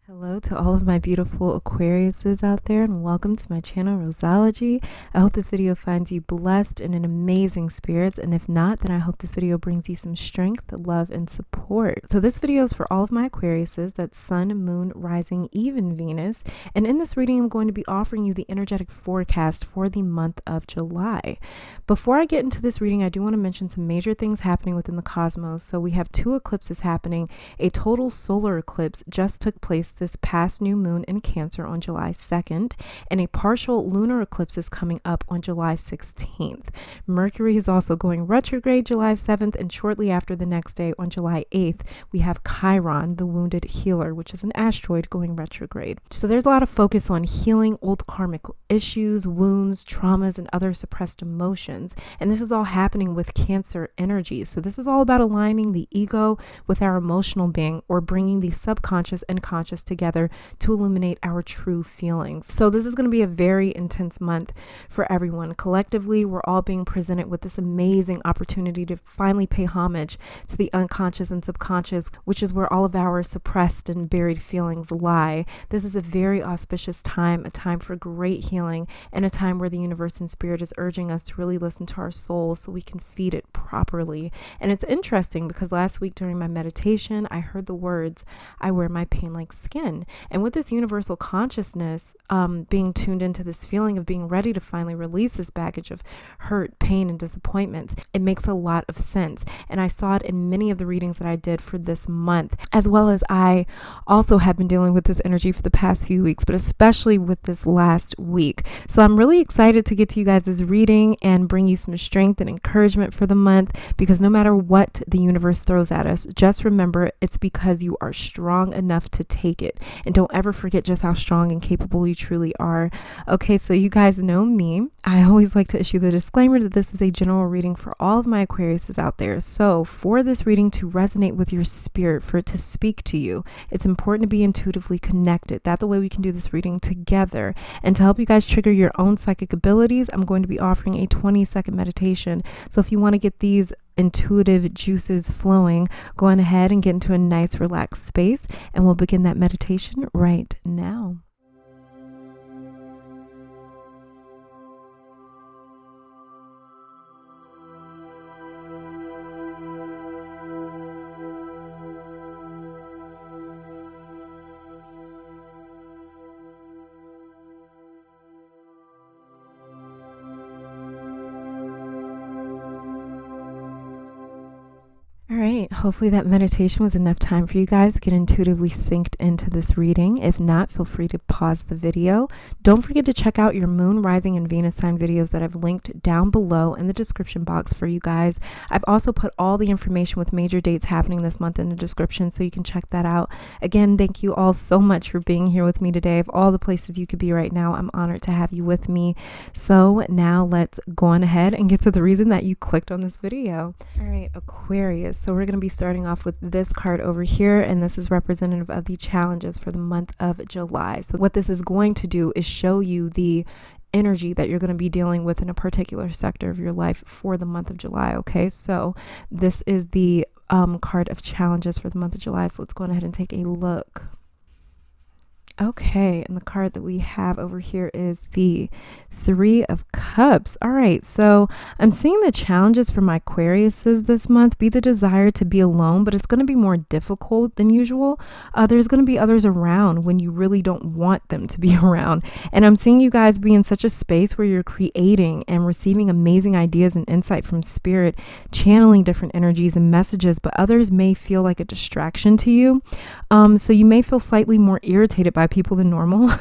Hello to all of my beautiful Aquariuses out there, and welcome to my channel, Roseology. I hope this video finds you blessed and in amazing spirits, and if not, then I hope this video brings you some strength, love, and support. So this video is for all of my Aquariuses, that's Sun, Moon, Rising, even Venus, and in this reading, I'm going to be offering you the energetic forecast for the month of July. Before I get into this reading, I do want to mention some major things happening within the cosmos. So we have two eclipses happening. A total solar eclipse just took place this past new moon in Cancer on July 2nd, and a partial lunar eclipse is coming up on July 16th. Mercury is also going retrograde July 7th, and shortly after the next day on July 8th, we have Chiron, the wounded healer, which is an asteroid going retrograde. So there's a lot of focus on healing old karmic issues, wounds, traumas, and other suppressed emotions. And this is all happening with Cancer energy. So this is all about aligning the ego with our emotional being, or bringing the subconscious and conscious together to illuminate our true feelings. So this is going to be a very intense month for everyone. Collectively, we're all being presented with this amazing opportunity to finally pay homage to the unconscious and subconscious, which is where all of our suppressed and buried feelings lie. This is a very auspicious time, a time for great healing, and a time where the universe and spirit is urging us to really listen to our soul so we can feed it properly. And it's interesting because last week during my meditation, I heard the words, "I wear my pain like skin." And with this universal consciousness being tuned into this feeling of being ready to finally release this baggage of hurt, pain, and disappointments, it makes a lot of sense. And I saw it in many of the readings that I did for this month, as well as I also have been dealing with this energy for the past few weeks, but especially with this last week. So I'm really excited to get to you guys' reading and bring you some strength and encouragement for the month, because no matter what the universe throws at us, just remember it's because you are strong enough to take it. And don't ever forget just how strong and capable you truly are. Okay, so you guys know me. I always like to issue the disclaimer that this is a general reading for all of my Aquariuses out there. So for this reading to resonate with your spirit, for it to speak to you, it's important to be intuitively connected. That's the way we can do this reading together. And to help you guys trigger your own psychic abilities, I'm going to be offering a 20-second meditation. So if you want to get these intuitive juices flowing, go on ahead and get into a nice relaxed space, and we'll begin that meditation right now. All right, hopefully that meditation was enough time for you guys to get intuitively synced into this reading. If not, feel free to pause the video. Don't forget to check out your Moon, Rising, and Venus sign videos that I've linked down below in the description box for you guys. I've also put all the information with major dates happening this month in the description, so you can check that out. Again, thank you all so much for being here with me today. Of all the places you could be right now, I'm honored to have you with me. So now let's go on ahead and get to the reason that you clicked on this video. All right, Aquarius. So we're going to be starting off with this card over here, and this is representative of the challenges for the month of July. So what this is going to do is show you the energy that you're going to be dealing with in a particular sector of your life for the month of July. Okay, so this is the card of challenges for the month of July. So let's go ahead and take a look. Okay, and the card that we have over here is the Three of Cups. All right, so I'm seeing the challenges for my Aquariuses this month be the desire to be alone, but it's going to be more difficult than usual. There's going to be others around when you really don't want them to be around. And I'm seeing you guys be in such a space where you're creating and receiving amazing ideas and insight from spirit, channeling different energies and messages, but others may feel like a distraction to you. So you may feel slightly more irritated by people than normal.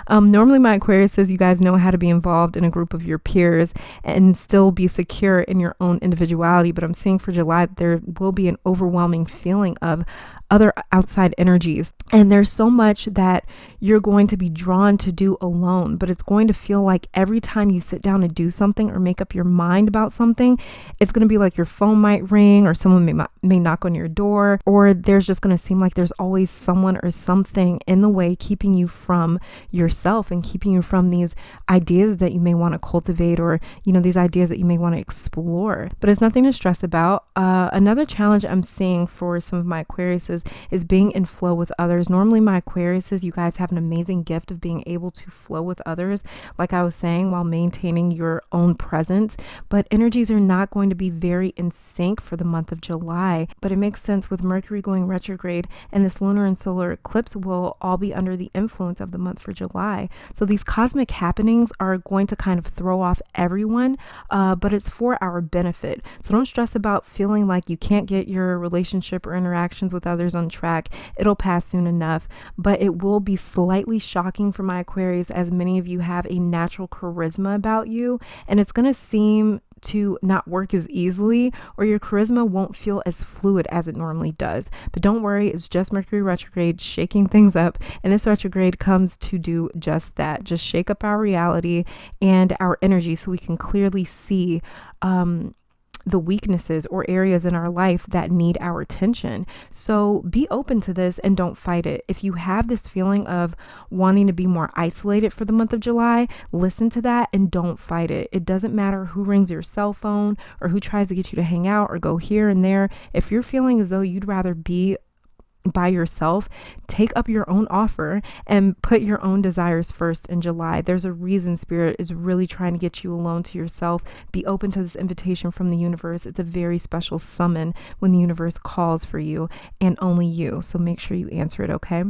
Normally my Aquariuses, you guys know how to be involved in a group of your peers and still be secure in your own individuality, but I'm seeing for July there will be an overwhelming feeling of other outside energies, and there's so much that you're going to be drawn to do alone, but it's going to feel like every time you sit down to do something or make up your mind about something, it's going to be like your phone might ring, or someone may knock on your door, or there's just going to seem like there's always someone or something in the way keeping you from yourself and keeping you from these ideas that you may want to cultivate, or these ideas that you may want to explore. But it's nothing to stress about. Another challenge I'm seeing for some of my Aquariuses is being in flow with others. Normally my Aquariuses, you guys have an amazing gift of being able to flow with others, like I was saying, while maintaining your own presence. But energies are not going to be very in sync for the month of July. But it makes sense with Mercury going retrograde, and this lunar and solar eclipse will all be under the influence of the month for July. So these cosmic happenings are going to kind of throw off everyone, but it's for our benefit. So don't stress about feeling like you can't get your relationship or interactions with others on track. It'll pass soon enough, but it will be slightly shocking for my Aquarius, as many of you have a natural charisma about you, and it's going to seem to not work as easily, or your charisma won't feel as fluid as it normally does. But don't worry, it's just Mercury retrograde shaking things up, and this retrograde comes to do just that, just shake up our reality and our energy so we can clearly see the weaknesses or areas in our life that need our attention. So be open to this and don't fight it. If you have this feeling of wanting to be more isolated for the month of July, listen to that and don't fight it. It doesn't matter who rings your cell phone or who tries to get you to hang out or go here and there. If you're feeling as though you'd rather be by yourself, take up your own offer and put your own desires first in July. There's a reason Spirit is really trying to get you alone to yourself. Be open to this invitation from the universe. It's a very special summon when the universe calls for you, and only you. So make sure you answer it, okay?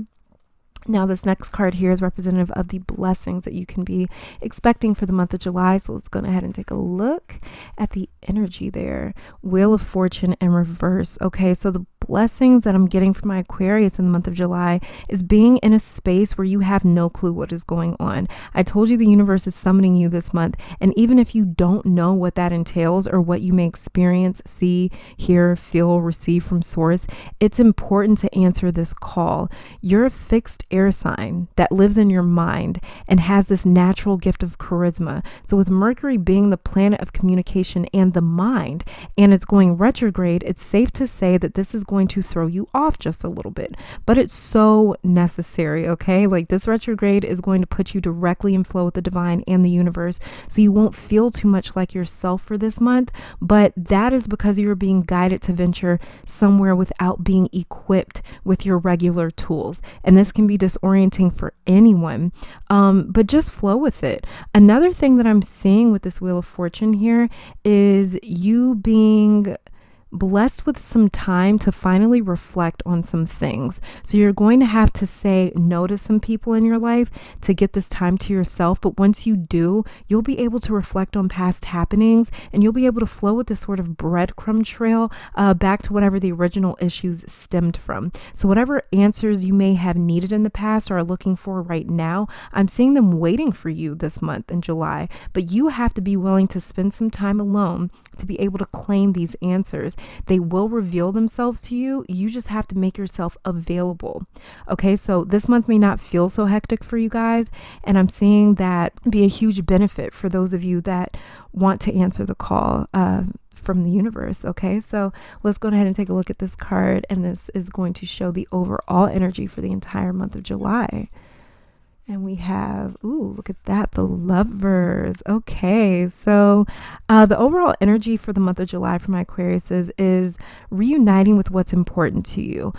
Now, this next card here is representative of the blessings that you can be expecting for the month of July. So let's go ahead and take a look at the energy there. Wheel of Fortune in reverse. Okay, so the blessings that I'm getting from my Aquarius in the month of July is being in a space where you have no clue what is going on. I told you the universe is summoning you this month, and even if you don't know what that entails or what you may experience, see, hear, feel, receive from source, it's important to answer this call. You're a fixed air sign that lives in your mind and has this natural gift of charisma. So with Mercury being the planet of communication and the mind, and it's going retrograde, it's safe to say that this is going to throw you off just a little bit, but it's so necessary, okay? Like, this retrograde is going to put you directly in flow with the divine and the universe, so you won't feel too much like yourself for this month, but that is because you're being guided to venture somewhere without being equipped with your regular tools, and this can be disorienting for anyone, but just flow with it. Another thing that I'm seeing with this Wheel of Fortune here is you being blessed with some time to finally reflect on some things. So you're going to have to say no to some people in your life to get this time to yourself. But once you do, you'll be able to reflect on past happenings, and you'll be able to flow with this sort of breadcrumb trail back to whatever the original issues stemmed from. So whatever answers you may have needed in the past or are looking for right now, I'm seeing them waiting for you this month in July. But you have to be willing to spend some time alone to be able to claim these answers. They will reveal themselves to you. You just have to make yourself available. Okay, so this month may not feel so hectic for you guys, and I'm seeing that be a huge benefit for those of you that want to answer the call from the universe. Okay, so let's go ahead and take a look at this card, and this is going to show the overall energy for the entire month of July. And we have, ooh, look at that, the Lovers. Okay, so the overall energy for the month of July for my Aquariuses is reuniting with what's important to you,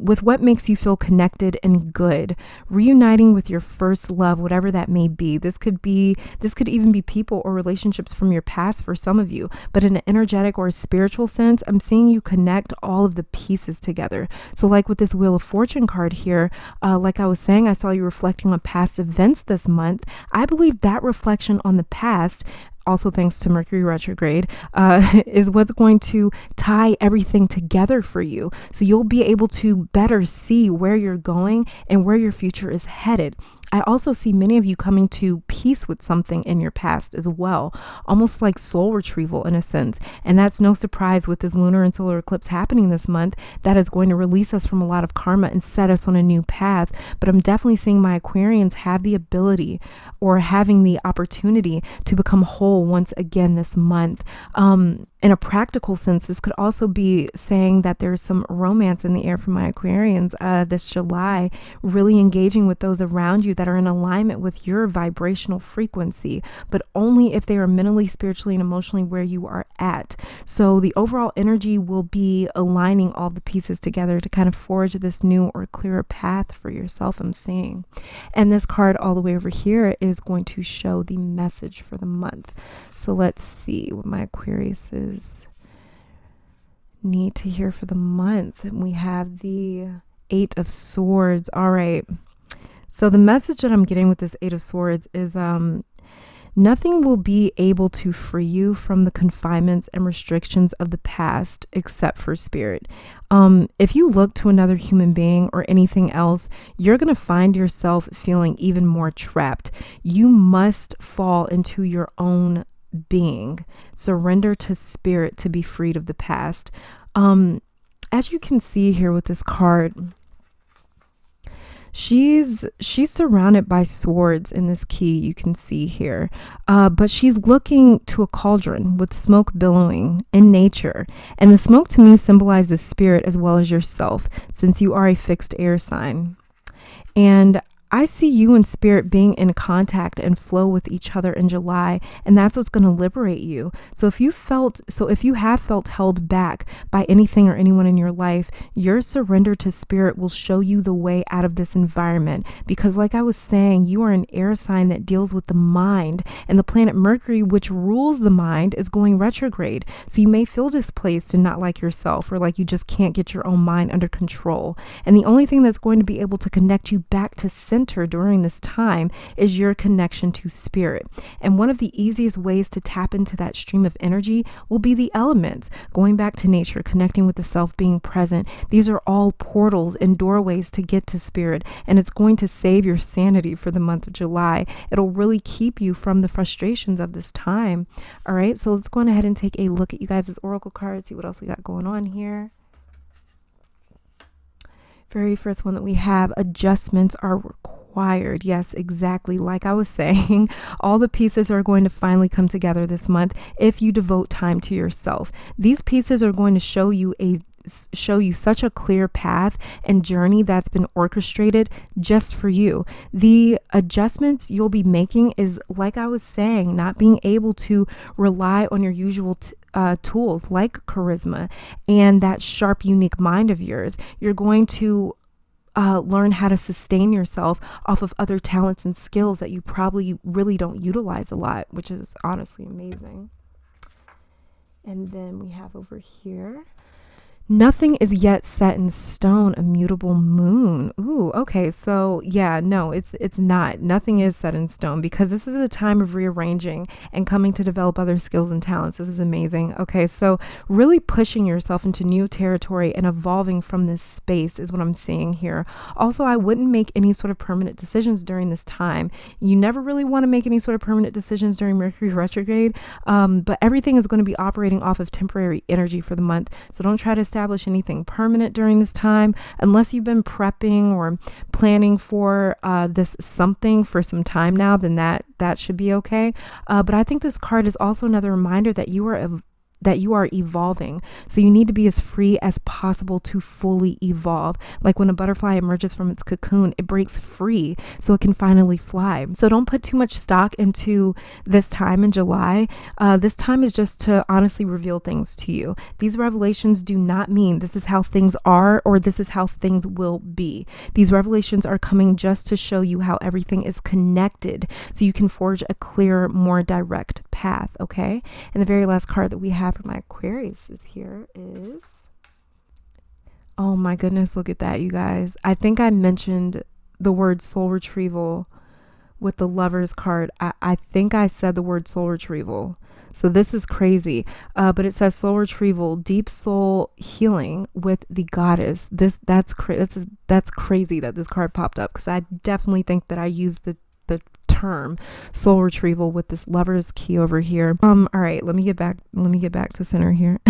with what makes you feel connected and good, reuniting with your first love, whatever that may be. This could even be people or relationships from your past for some of you, but in an energetic or a spiritual sense, I'm seeing you connect all of the pieces together. So like with this Wheel of Fortune card here, like I was saying, I saw you reflecting on past events this month. I believe that reflection on the past, also thanks to Mercury retrograde, is what's going to tie everything together for you. So you'll be able to better see where you're going and where your future is headed. I also see many of you coming to peace with something in your past as well, almost like soul retrieval in a sense. And that's no surprise with this lunar and solar eclipse happening this month. That is going to release us from a lot of karma and set us on a new path. But I'm definitely seeing my Aquarians have the ability or having the opportunity to become whole once again this month. In a practical sense, this could also be saying that there's some romance in the air for my Aquarians this July, really engaging with those around you that that are in alignment with your vibrational frequency, but only if they are mentally, spiritually, and emotionally where you are at. So the overall energy will be aligning all the pieces together to kind of forge this new or clearer path for yourself, I'm seeing. And this card all the way over here is going to show the message for the month. So let's see what my Aquariuses need to hear for the month. And we have the 8 of Swords. All right. So the message that I'm getting with this 8 of Swords is nothing will be able to free you from the confinements and restrictions of the past except for spirit. If you look to another human being or anything else, you're going to find yourself feeling even more trapped. You must fall into your own being. Surrender to spirit to be freed of the past. As you can see here with this card, she's surrounded by swords in this key you can see here, but she's looking to a cauldron with smoke billowing in nature, and the smoke to me symbolizes spirit as well as yourself, since you are a fixed air sign. And I see you and spirit being in contact and flow with each other in July, and that's what's going to liberate you. So if you have felt held back by anything or anyone in your life, your surrender to spirit will show you the way out of this environment. Because like I was saying, you are an air sign that deals with the mind, and the planet Mercury, which rules the mind, is going retrograde. So you may feel displaced and not like yourself, or like you just can't get your own mind under control. And the only thing that's going to be able to connect you back to center during this time is your connection to spirit. And one of the easiest ways to tap into that stream of energy will be the elements, going back to nature, connecting with the self, being present. These are all portals and doorways to get to spirit, and it's going to save your sanity for the month of July. It'll really keep you from the frustrations of this time. All right, so let's go on ahead and take a look at you guys' oracle cards, see what else we got going on here. Very first one that we have, adjustments are required. Yes, exactly. Like I was saying, all the pieces are going to finally come together this month if you devote time to yourself. These pieces are going to show you such a clear path and journey that's been orchestrated just for you. The adjustments you'll be making is, like I was saying, not being able to rely on your usual tools like charisma and that sharp, unique mind of yours. You're going to learn how to sustain yourself off of other talents and skills that you probably really don't utilize a lot, which is honestly amazing. And then we have over here, nothing is yet set in stone, a mutable moon. Ooh, okay. So yeah, no, it's not. Nothing is set in stone, because this is a time of rearranging and coming to develop other skills and talents. This is amazing. Okay, so really pushing yourself into new territory and evolving from this space is what I'm seeing here. Also, I wouldn't make any sort of permanent decisions during this time. You never really want to make any sort of permanent decisions during Mercury retrograde, but everything is going to be operating off of temporary energy for the month. So don't try to establish anything permanent during this time unless you've been prepping or planning for this something for some time now. Then that should be okay. But I think this card is also another reminder that you are evolving. So you need to be as free as possible to fully evolve. Like when a butterfly emerges from its cocoon, it breaks free so it can finally fly. So don't put too much stock into this time in July. This time is just to honestly reveal things to you. These revelations do not mean this is how things are or this is how things will be. These revelations are coming just to show you how everything is connected so you can forge a clearer, more direct path. Okay. And the very last card that we have for my Aquarius is here is, oh my goodness, look at that, you guys. I think I mentioned the word soul retrieval with the Lovers card. I think I said the word soul retrieval. So this is crazy. But it says soul retrieval, deep soul healing with the goddess. That's crazy that this card popped up, because I definitely think that I used the term, soul retrieval, with this Lover's key over here. All right, let me get back to center here.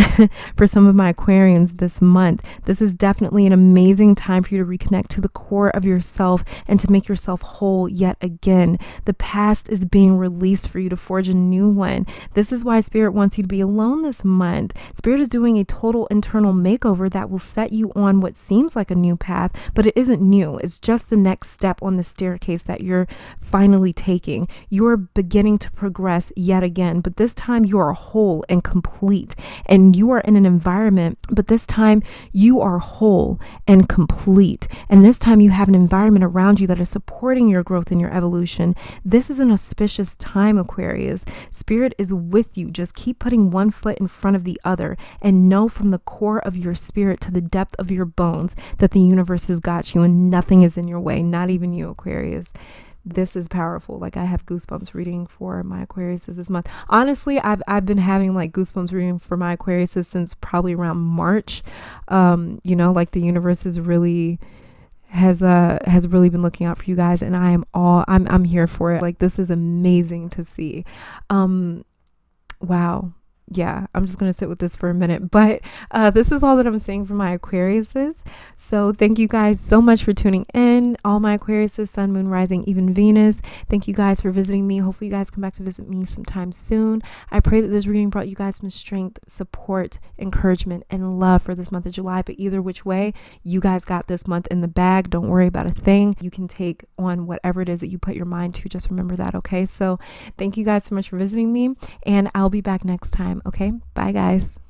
For some of my Aquarians this month, this is definitely an amazing time for you to reconnect to the core of yourself and to make yourself whole yet again. The past is being released for you to forge a new one. This is why Spirit wants you to be alone this month. Spirit is doing a total internal makeover that will set you on what seems like a new path, but it isn't new. It's just the next step on the staircase that you're finally taking. You're beginning to progress yet again, but this time you are whole and complete, and you are in an environment, but this time you are whole and complete, and this time you have an environment around you that is supporting your growth and your evolution. This is an auspicious time, Aquarius. Spirit is with you. Just keep putting one foot in front of the other, and know from the core of your spirit to the depth of your bones that the universe has got you and nothing is in your way, not even you, Aquarius. This is powerful. Like, I have goosebumps reading for my Aquarius this month. Honestly, I've been having like goosebumps reading for my Aquarius since probably around March. Like the universe has really been looking out for you guys, and I'm here for it. Like, this is amazing to see. Wow. Yeah, I'm just going to sit with this for a minute, but this is all that I'm saying for my Aquariuses. So thank you guys so much for tuning in. All my Aquariuses, Sun, Moon, Rising, even Venus. Thank you guys for visiting me. Hopefully you guys come back to visit me sometime soon. I pray that this reading brought you guys some strength, support, encouragement, and love for this month of July. But either which way, you guys got this month in the bag. Don't worry about a thing. You can take on whatever it is that you put your mind to. Just remember that, okay? So thank you guys so much for visiting me, and I'll be back next time. Okay, bye guys.